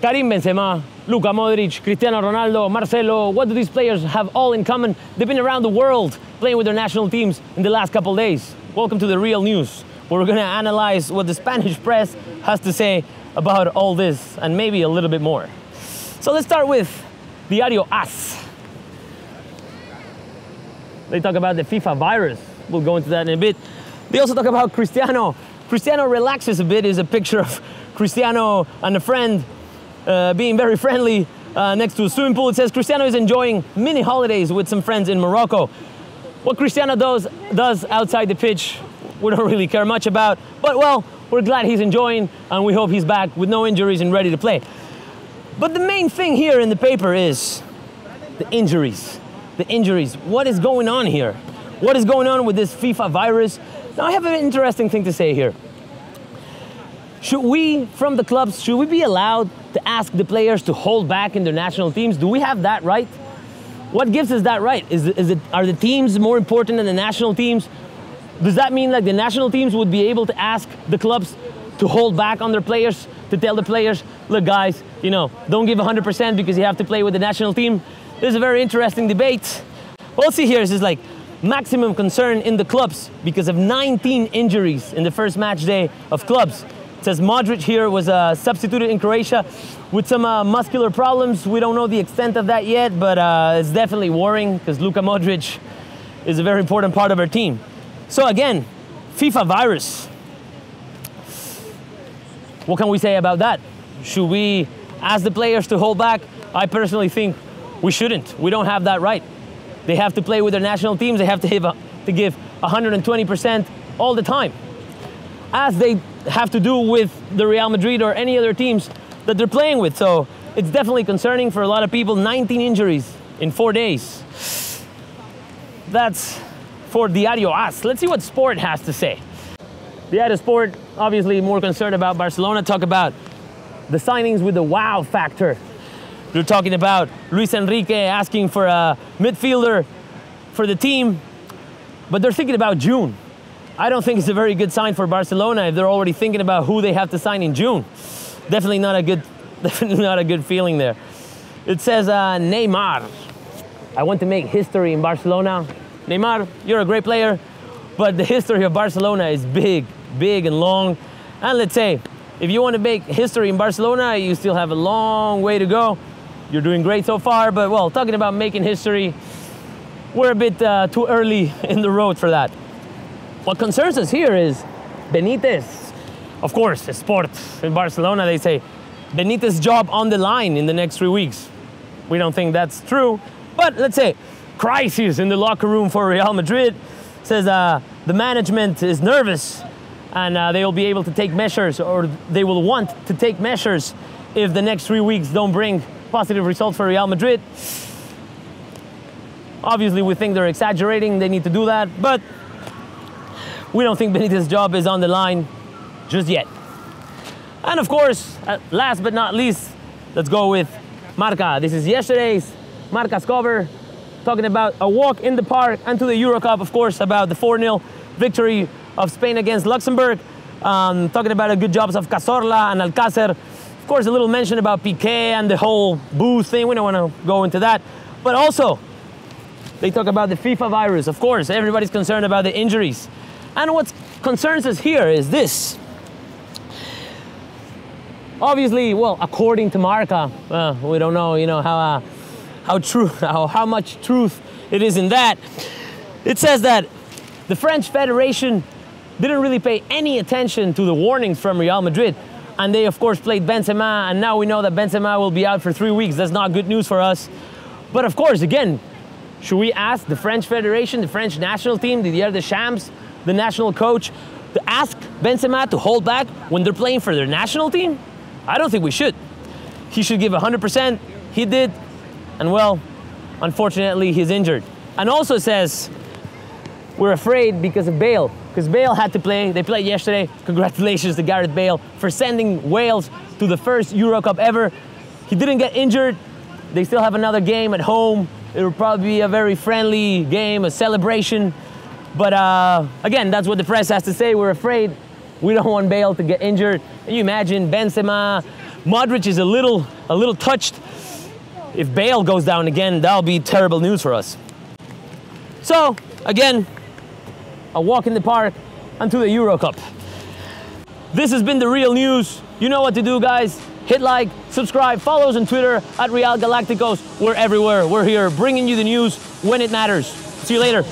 Karim Benzema, Luka Modric, Cristiano Ronaldo, Marcelo, what do these players have all in common? They've been around the world playing with their national teams in the last couple of days. Welcome to the Real News, where we're going to analyze what the Spanish press has to say about all this, and maybe a little bit more. So let's start with Diario AS. They talk about the FIFA virus. We'll go into that in a bit. They also talk about Cristiano. Cristiano relaxes a bit. Is a picture of Cristiano and a friend being very friendly next to a swimming pool. It says Cristiano is enjoying mini holidays with some friends in Morocco. What Cristiano does outside the pitch, we don't really care much about. But well, we're glad he's enjoying, and we hope he's back with no injuries and ready to play. But the main thing here in the paper is the injuries. The injuries. What is going on here? What is going on with this FIFA virus? Now, I have an interesting thing to say here. Should we, from the clubs, should we be allowed to ask the players to hold back in their national teams? Do we have that right? What gives us that right? Are the teams more important than the national teams? Does that mean like the national teams would be able to ask the clubs to hold back on their players, to tell the players, look guys, you know, don't give 100% because you have to play with the national team? This is a very interesting debate. We'll see here, this is like maximum concern in the clubs because of 19 injuries in the first match day of clubs. It says Modric here was substituted in Croatia with some muscular problems. We don't know the extent of that yet, but it's definitely worrying because Luka Modric is a very important part of our team. So again, FIFA virus. What can we say about that? Should we ask the players to hold back? I personally think we shouldn't. We don't have that right. They have to play with their national teams. They have to give 120% all the time, as they have to do with the Real Madrid or any other teams that they're playing with. So it's definitely concerning for a lot of people. 19 injuries in 4 days. That's for Diario AS. Let's see what Sport has to say. Diario Sport, obviously more concerned about Barcelona. Talk about the signings with the wow factor. They're talking about Luis Enrique asking for a midfielder for the team, but they're thinking about June. I don't think it's a very good sign for Barcelona if they're already thinking about who they have to sign in June. Definitely not a good feeling there. It says Neymar. I want to make history in Barcelona. Neymar, you're a great player, but the history of Barcelona is big, big and long. And let's say, if you want to make history in Barcelona, you still have a long way to go. You're doing great so far, but well, talking about making history, we're a bit too early in the road for that. What concerns us here is Benitez. Of course, Sport in Barcelona, they say Benitez's job on the line in the next 3 weeks. We don't think that's true, but let's say crisis in the locker room for Real Madrid. Says the management is nervous and they will be able to take measures, or they will want to take measures if the next 3 weeks don't bring positive results for Real Madrid. Obviously, we think they're exaggerating. They need to do that, but we don't think Benitez's job is on the line just yet. And of course, last but not least, let's go with Marca. This is yesterday's Marca's cover, talking about a walk in the park and to the Euro Cup, of course, about the 4-0 victory of Spain against Luxembourg. Talking about the good jobs of Cazorla and Alcácer. Of course, a little mention about Piqué and the whole booze thing. We don't want to go into that. But also, they talk about the FIFA virus. Of course, everybody's concerned about the injuries. And what concerns us here is this. Obviously, well, according to Marca, we don't know, you know, how much truth it is in that. It says that the French Federation didn't really pay any attention to the warnings from Real Madrid. And they, of course, played Benzema, and now we know that Benzema will be out for 3 weeks. That's not good news for us. But of course, again, should we ask the French Federation, the French national team, Didier Deschamps, the national coach, to ask Benzema to hold back when they're playing for their national team? I don't think we should. He should give 100%. He did. And well, unfortunately, he's injured. And also says, we're afraid because of Bale. Because Bale had to play. They played yesterday. Congratulations to Gareth Bale for sending Wales to the first Euro Cup ever. He didn't get injured. They still have another game at home. It will probably be a very friendly game, a celebration. But again, that's what the press has to say. We're afraid. We don't want Bale to get injured. Can you imagine Benzema, Modric is a little touched. If Bale goes down again, that'll be terrible news for us. So, again, a walk in the park until the Euro Cup. This has been the real news. You know what to do, guys. Hit like, subscribe, follow us on Twitter at Real Galacticos. We're everywhere. We're here bringing you the news when it matters. See you later.